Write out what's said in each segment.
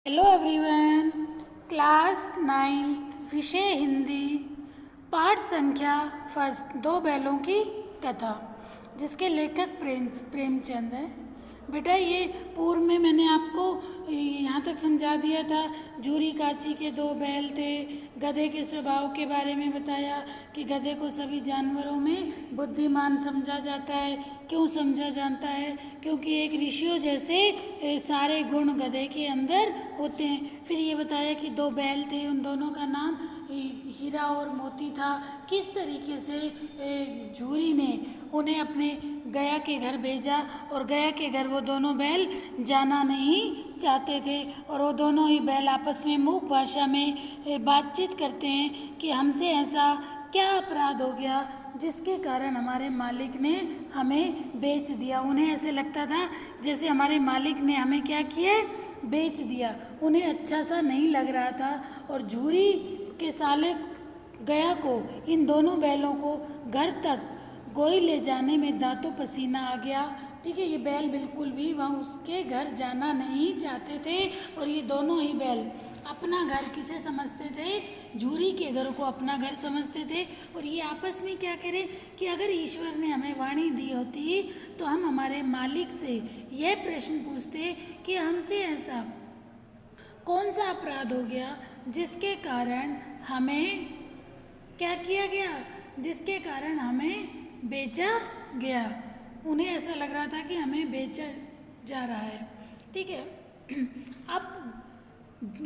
Hello everyone. Class ninth विषय हिंदी पाठ संख्या फर्स्ट दो बैलों की कथा जिसके लेखक प्रेमचंद है। बेटा ये पूर्व में मैंने आपको यहाँ तक समझा दिया था। जूरी काची के दो बैल थे। गधे के स्वभाव के बारे में बताया कि गधे को सभी जानवरों में बुद्धिमान समझा जाता है। क्यों समझा जाता है? क्योंकि एक ऋषियों जैसे सारे गुण गधे के अंदर होते हैं। फिर ये बताया कि दो बैल थे, उन दोनों का नाम हीरा और मोती था। किस तरीके से जूरी ने उन्हें अपने गया के घर भेजा और गया के घर वो दोनों बैल जाना नहीं चाहते थे और वो दोनों ही बैल आपस में मूक भाषा में बातचीत करते हैं कि हमसे ऐसा क्या अपराध हो गया जिसके कारण हमारे मालिक ने हमें बेच दिया। उन्हें ऐसे लगता था जैसे हमारे मालिक ने हमें क्या किया, बेच दिया। उन्हें अच्छा सा नहीं लग रहा था और जूरी के साले गया को इन दोनों बैलों को घर तक गोई ले जाने में दांतों पसीना आ गया। ठीक है, ये बैल बिल्कुल भी वहाँ उसके घर जाना नहीं चाहते थे और ये दोनों ही बैल अपना घर किसे समझते थे? जूरी के घर को अपना घर समझते थे। और ये आपस में क्या करें कि अगर ईश्वर ने हमें वाणी दी होती तो हम हमारे मालिक से यह प्रश्न पूछते कि हमसे ऐसा कौन सा अपराध हो गया जिसके कारण हमें क्या किया गया, जिसके कारण हमें बेचा गया। उन्हें ऐसा लग रहा था कि हमें बेचा जा रहा है। ठीक है, अब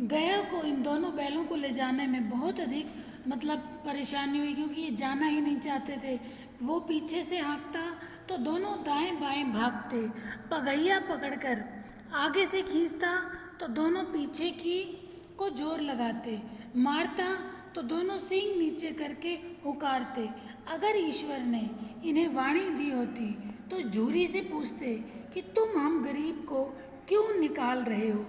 गया को इन दोनों बैलों को ले जाने में बहुत अधिक परेशानी हुई क्योंकि ये जाना ही नहीं चाहते थे। वो पीछे से हाँकता तो दोनों दाएं बाएं भागते, पगैया पकड़कर आगे से खींचता तो दोनों पीछे की को जोर लगाते, मारता तो दोनों सींग नीचे करके हुकारते। अगर ईश्वर ने इन्हें वाणी दी होती तो जूरी से पूछते कि तुम हम गरीब को क्यों निकाल रहे हो?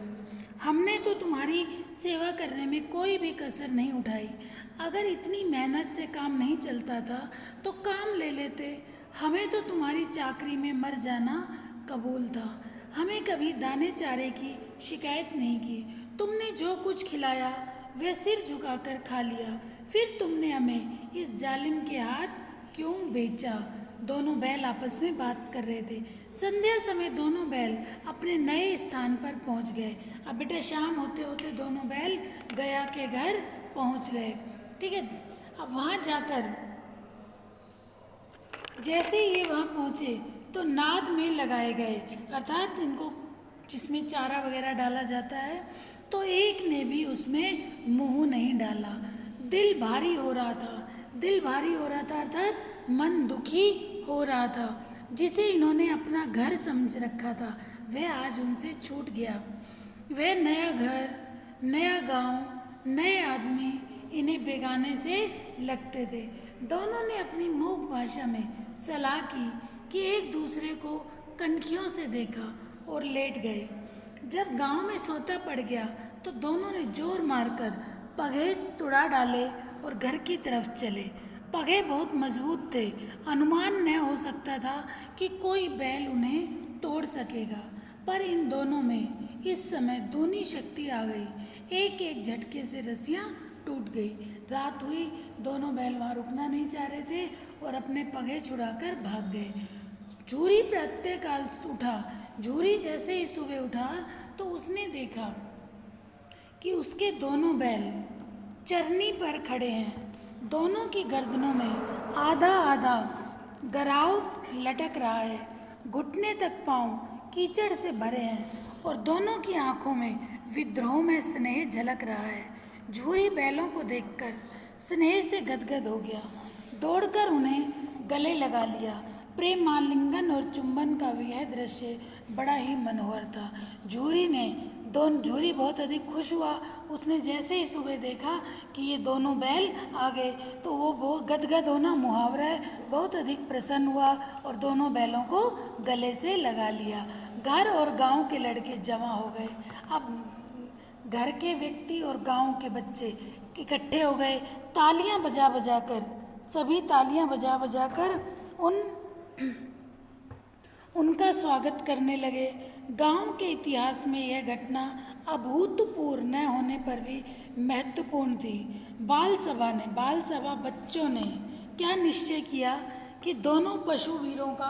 हमने तो तुम्हारी सेवा करने में कोई भी कसर नहीं उठाई। अगर इतनी मेहनत से काम नहीं चलता था तो काम ले लेते। हमें तो तुम्हारी चाकरी में मर जाना कबूल था। हमें कभी दाने चारे की शिकायत नहीं की। तुमने जो कुछ खिलाया वह सिर झुकाकर खा लिया। फिर तुमने हमें इस जालिम के हाथ क्यों बेचा? दोनों बैल आपस में बात कर रहे थे। संध्या समय दोनों बैल अपने नए स्थान पर पहुंच गए। अब बेटा शाम होते होते दोनों बैल गया के घर पहुंच गए। ठीक है, अब वहाँ जाकर जैसे ये वहाँ पहुँचे तो नाद में लगाए गए, अर्थात इनको जिसमें चारा वगैरह डाला जाता है, तो एक ने भी उसमें मुंह नहीं डाला। दिल भारी हो रहा था, दिल भारी हो रहा था अर्थात मन दुखी हो रहा था। जिसे इन्होंने अपना घर समझ रखा था वह आज उनसे छूट गया। वह नया घर, नया गांव, नए आदमी इन्हें बेगाने से लगते थे। दोनों ने अपनी मूक भाषा में सलाह की कि एक दूसरे को कनखियों से देखा और लेट गए। जब गांव में सोता पड़ गया तो दोनों ने जोर मारकर पगे तुड़ा डाले और घर की तरफ चले। पगे बहुत मजबूत थे, अनुमान न हो सकता था कि कोई बैल उन्हें तोड़ सकेगा। पर इन दोनों में इस समय दूनी शक्ति आ गई। एक एक झटके से रस्सियाँ टूट गई। रात हुई, दोनों बैल वहाँ रुकना नहीं चाह रहे थे और अपने पगे छुड़ाकर भाग गए। जूरी प्रातःकाल उठा। जूरी जैसे ही सुबह उठा तो उसने देखा कि उसके दोनों बैल चरनी पर खड़े हैं। दोनों की गर्दनों में आधा आधा गराव लटक रहा है। घुटने तक पांव कीचड़ से भरे हैं और दोनों की आंखों में विद्रोह में स्नेह झलक रहा है। जूरी बैलों को देखकर स्नेह से गदगद हो गया, दौड़कर उन्हें गले लगा लिया। प्रेम आलिंगन और चुंबन का यह दृश्य बड़ा ही मनोहर था। जूरी बहुत अधिक खुश हुआ। उसने जैसे ही सुबह देखा कि ये दोनों बैल आ गए तो वो बहुत गदगद होना मुहावरा है, बहुत अधिक प्रसन्न हुआ और दोनों बैलों को गले से लगा लिया। घर और गांव के लड़के जमा हो गए। अब घर के व्यक्ति और गांव के बच्चे इकट्ठे हो गए। तालियां बजा बजा कर, सभी तालियां बजा बजा कर उनका स्वागत करने लगे। गांव के इतिहास में यह घटना अभूतपूर्व न होने पर भी महत्वपूर्ण थी। बाल सभा बच्चों ने क्या निश्चय किया कि दोनों पशु वीरों का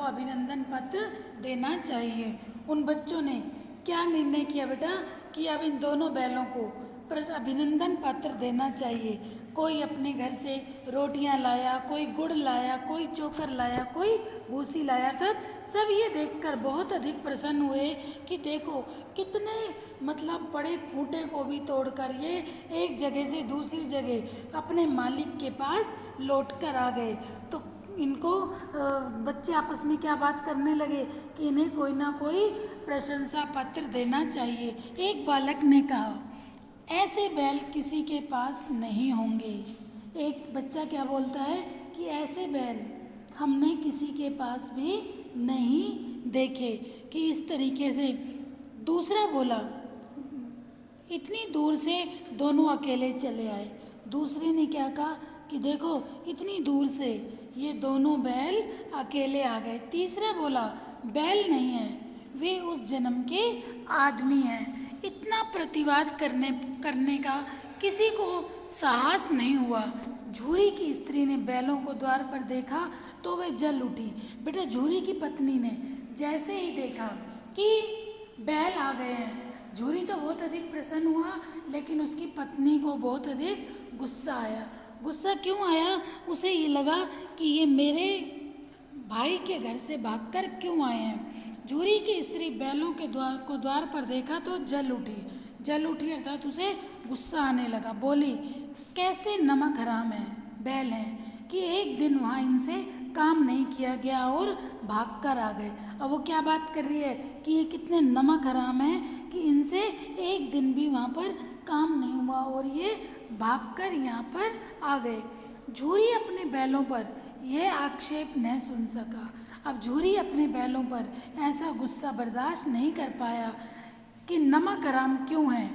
अभिनंदन पत्र देना चाहिए। उन बच्चों ने क्या निर्णय किया बेटा कि अब इन दोनों बैलों को अभिनंदन पत्र देना चाहिए। कोई अपने घर से रोटियां लाया, कोई गुड़ लाया, कोई चोकर लाया, कोई भूसी लाया। अर्थात सब ये देखकर बहुत अधिक प्रसन्न हुए कि देखो कितने बड़े खूंटे को भी तोड़कर ये एक जगह से दूसरी जगह अपने मालिक के पास लौट कर आ गए। तो इनको बच्चे आपस में क्या बात करने लगे कि इन्हें कोई ना कोई प्रशंसा पत्र देना चाहिए। एक बालक ने कहा, ऐसे बैल किसी के पास नहीं होंगे। एक बच्चा क्या बोलता है कि ऐसे बैल हमने किसी के पास भी नहीं देखे कि इस तरीके से। दूसरा बोला, इतनी दूर से दोनों अकेले चले आए। दूसरे ने क्या कहा कि देखो इतनी दूर से ये दोनों बैल अकेले आ गए। तीसरा बोला, बैल नहीं है, वे उस जन्म के आदमी हैं। इतना प्रतिवाद करने का किसी को साहस नहीं हुआ। झूरी की स्त्री ने बैलों को द्वार पर देखा तो वे जल उठी। बेटा झूरी की पत्नी ने जैसे ही देखा कि बैल आ गए हैं, झूरी तो बहुत अधिक प्रसन्न हुआ, लेकिन उसकी पत्नी को बहुत अधिक गुस्सा आया। गुस्सा क्यों आया? उसे ये लगा कि ये मेरे भाई के घर से भागकर क्यों आए हैं। झूरी की स्त्री बैलों के द्वार पर देखा तो जल उठी अर्थात उसे गुस्सा आने लगा। बोली, कैसे नमक हराम है बैल हैं कि एक दिन वहाँ इनसे काम नहीं किया गया और भागकर आ गए। अब वो क्या बात कर रही है कि ये कितने नमक हराम है कि इनसे एक दिन भी वहाँ पर काम नहीं हुआ और ये भागकर यहाँ पर आ गए। झूरी अपने बैलों पर यह आक्षेप न सुन सका। अब झूरी अपने बैलों पर ऐसा गुस्सा बर्दाश्त नहीं कर पाया कि नमक हराम क्यों है,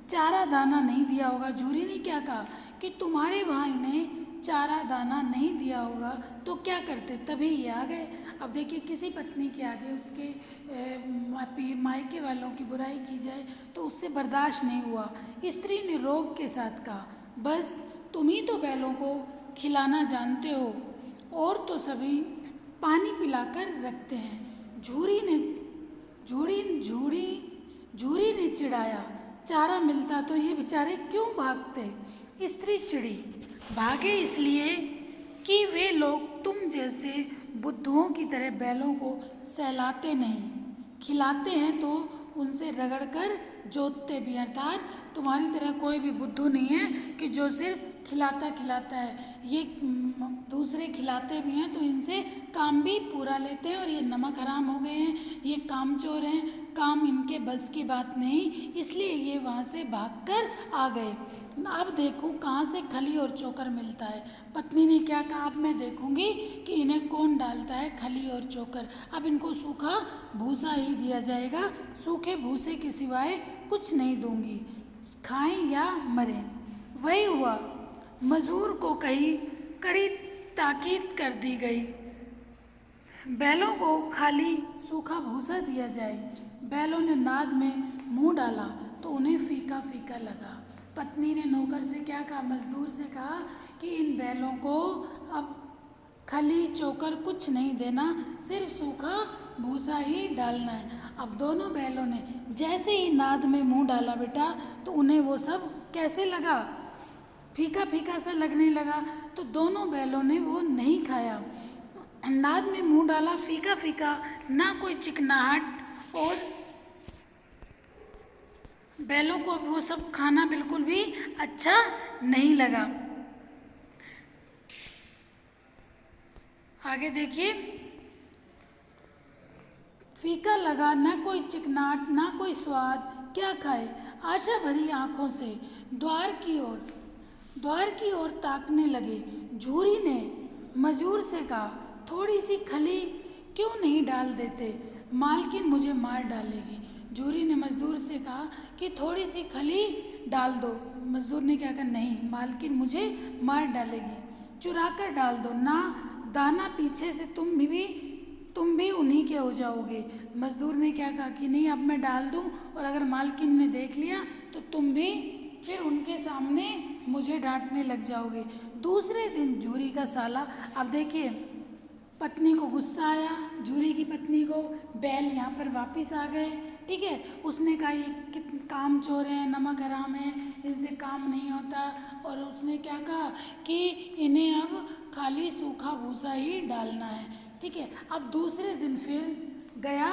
चारा दाना नहीं दिया होगा। झूरी ने क्या कहा कि तुम्हारे वहाँ इन्हें चारा दाना नहीं दिया होगा तो क्या करते, तभी ये आ गए। अब देखिए किसी पत्नी के आगे उसके मायके वालों की बुराई की जाए तो उससे बर्दाश्त नहीं हुआ। स्त्री ने रोब के साथ कहा, बस तुम ही तो बैलों को खिलाना जानते हो और तो सभी पानी पिलाकर रखते हैं। झूरी ने चिढ़ाया, चारा मिलता तो ये बेचारे क्यों भागते। स्त्री चिढ़ी, भागे इसलिए कि वे लोग तुम जैसे बुद्धुओं की तरह बैलों को सहलाते नहीं, खिलाते हैं तो उनसे रगड़कर जोतते भी। अर्थात तुम्हारी तरह कोई भी बुद्धू नहीं है कि जो सिर्फ खिलाता है। ये दूसरे खिलाते भी हैं तो इनसे काम भी पूरा लेते हैं और ये नमक हराम हो गए हैं, ये कामचोर हैं, काम इनके बस की बात नहीं, इसलिए ये वहाँ से भागकर आ गए। अब देखूं कहाँ से खली और चोकर मिलता है। पत्नी ने क्या कहा, अब मैं देखूंगी कि इन्हें कौन डालता है खली और चोकर। अब इनको सूखा भूसा ही दिया जाएगा, सूखे भूसे के सिवाय कुछ नहीं दूंगी, खाएं या मरें। वही हुआ, मजदूर को कड़ी ताकीद कर दी गई, बैलों को खाली सूखा भूसा दिया जाए। बैलों ने नाद में मुंह डाला तो उन्हें फीका फीका लगा। पत्नी ने नौकर से क्या कहा, मजदूर से कहा कि इन बैलों को अब खली चोकर कुछ नहीं देना, सिर्फ सूखा भूसा ही डालना है। अब दोनों बैलों ने जैसे ही नाद में मुंह डाला बेटा तो उन्हें वो सब कैसे लगा, फीका फीका सा लगने लगा। तो दोनों बैलों ने वो नहीं खाया। नाद में मुंह डाला, फीका फीका, ना कोई चिकनाहट, और बैलों को वो सब खाना बिल्कुल भी अच्छा नहीं लगा। आगे देखिए, फीका लगा, ना कोई चिकनाहट, ना कोई स्वाद, क्या खाए। आशा भरी आंखों से द्वार की ओर ताकने लगे। झूरी ने मजदूर से कहा, थोड़ी सी खली क्यों नहीं डाल देते, मालकिन मुझे मार डालेगी। झूरी ने मजदूर से कहा कि थोड़ी सी खली डाल दो। मजदूर ने क्या कहा, नहीं, मालकिन मुझे मार डालेगी, चुरा कर डाल दो ना, दाना पीछे से तुम भी तुम भी उन्हीं के हो जाओगे। मजदूर ने क्या कहा कि नहीं, अब मैं डाल दूं, और अगर मालकिन ने देख लिया तो तुम भी फिर उनके सामने मुझे डांटने लग जाओगे। दूसरे दिन जूरी का साला, अब देखिए पत्नी को गुस्सा आया, जूरी की पत्नी को, बैल यहाँ पर वापस आ गए, ठीक है। उसने कहा ये कितने काम चोर हैं, नमक हराम है, इनसे काम नहीं होता। और उसने क्या कहा कि इन्हें अब खाली सूखा भूसा ही डालना है, ठीक है। अब दूसरे दिन फिर गया,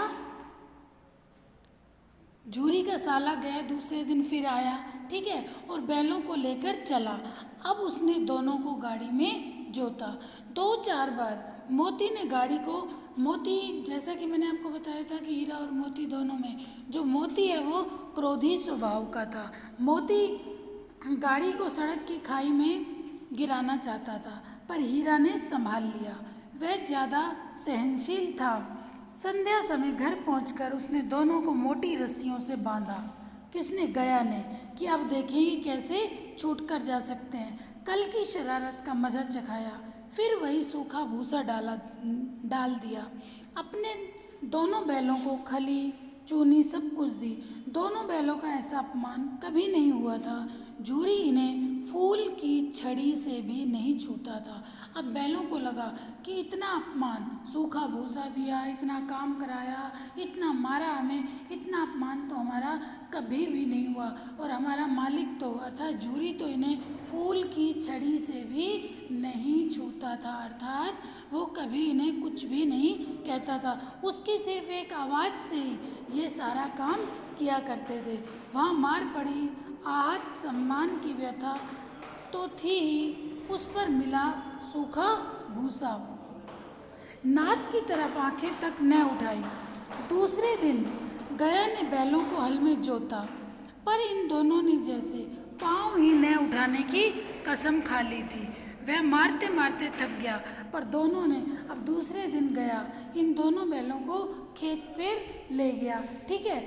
जूरी का साला गया, दूसरे दिन फिर आया, ठीक है, और बैलों को लेकर चला। अब उसने दोनों को गाड़ी में जोता। 2-4 बार मोती ने गाड़ी को, मोती जैसा कि मैंने आपको बताया था कि हीरा और मोती दोनों में, जो मोती है वो क्रोधी स्वभाव का था। मोती गाड़ी को सड़क की खाई में गिराना चाहता था, पर हीरा ने संभाल लिया। वह ज़्यादा सहनशील था। संध्या समय घर पहुंचकर उसने दोनों को मोटी रस्सियों से बांधा। किसने? गया ने, कि अब देखेंगे कैसे छूट कर जा सकते हैं। कल की शरारत का मजा चखाया, फिर वही सूखा भूसा डाल दिया। अपने दोनों बैलों को खली चूनी सब कुछ दी। दोनों बैलों का ऐसा अपमान कभी नहीं हुआ था। जूरी इन्हें फूल की छड़ी से भी नहीं छूता था। अब बैलों को लगा कि इतना अपमान, सूखा भूसा दिया, इतना काम कराया, इतना मारा हमें, इतना अपमान तो हमारा कभी भी नहीं हुआ। और हमारा मालिक तो अर्थात जूरी तो इन्हें फूल की छड़ी से भी नहीं छूता था, अर्थात वो कभी इन्हें कुछ भी नहीं कहता था। उसकी सिर्फ एक आवाज़ से ही ये सारा काम किया करते थे। वहाँ मार पड़ी, आहत, सम्मान की व्यथा तो थी ही, उस पर मिला सूखा भूसा। नाद की तरफ आंखें तक न उठाई। दूसरे दिन गया ने बैलों को हल में जोता, पर इन दोनों ने जैसे पाँव ही न उठाने की कसम खा ली थी। वह मारते मारते थक गया, पर दोनों ने, अब दूसरे दिन गया इन दोनों बैलों को खेत पर ले गया, ठीक है।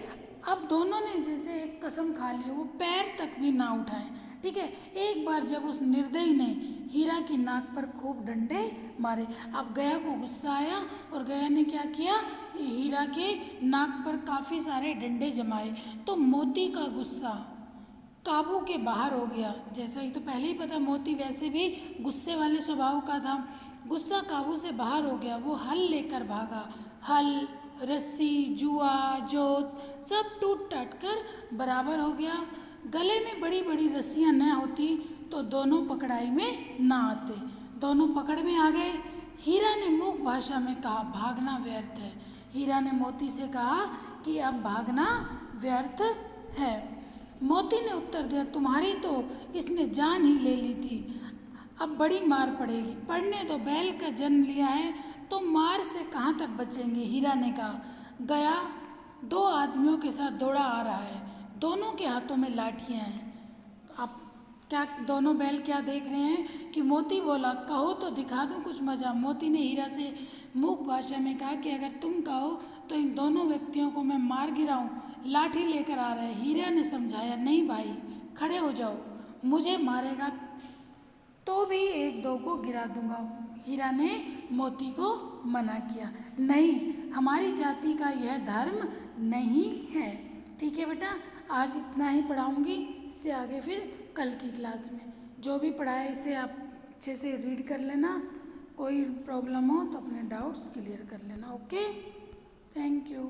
अब दोनों ने जैसे एक कसम खा ली, वो पैर तक भी ना उठाएं, ठीक है। एक बार जब उस निर्दयी ने हीरा की नाक पर खूब डंडे मारे। अब गया को गुस्सा आया और गया ने क्या किया, हीरा के नाक पर काफ़ी सारे डंडे जमाए। तो मोती का गुस्सा काबू के बाहर हो गया। जैसा ही तो पहले ही पता, मोती वैसे भी गुस्से वाले स्वभाव का था। गुस्सा काबू से बाहर हो गया। वो हल लेकर भागा। हल, रस्सी, जुआ, जोत सब टूट टाट कर बराबर हो गया। गले में बड़ी बड़ी रस्सियाँ न होती तो दोनों पकड़ाई में ना आते। दोनों पकड़ में आ गए। हीरा ने मूक भाषा में कहा, भागना व्यर्थ है। हीरा ने मोती से कहा कि अब भागना व्यर्थ है। मोती ने उत्तर दिया, तुम्हारी तो इसने जान ही ले ली थी, अब बड़ी मार पड़ेगी। पढ़ने दो, बैल का जन्म लिया है तो मार से कहाँ तक बचेंगे। हीरा ने कहा। गया 2 आदमियों के साथ दौड़ा आ रहा है, दोनों के हाथों में लाठियाँ हैं। अब क्या दोनों बैल क्या देख रहे हैं कि मोती बोला, कहो तो दिखा दूँ कुछ मजा। मोती ने हीरा से मूक भाषा में कहा कि अगर तुम कहो तो इन दोनों व्यक्तियों को मैं मार गिराऊं। लाठी लेकर आ रहे। हीरा ने समझाया, नहीं भाई, खड़े हो जाओ, मुझे मारेगा तो भी 1-2 को गिरा दूंगा। हीरा ने मोती को मना किया, नहीं, हमारी जाति का यह धर्म नहीं है। ठीक है बेटा, आज इतना ही पढ़ाऊंगी, इससे आगे फिर कल की क्लास में जो भी पढ़ाए इसे आप अच्छे से रीड कर लेना। कोई प्रॉब्लम हो तो अपने डाउट्स क्लियर कर लेना। Okay, thank you.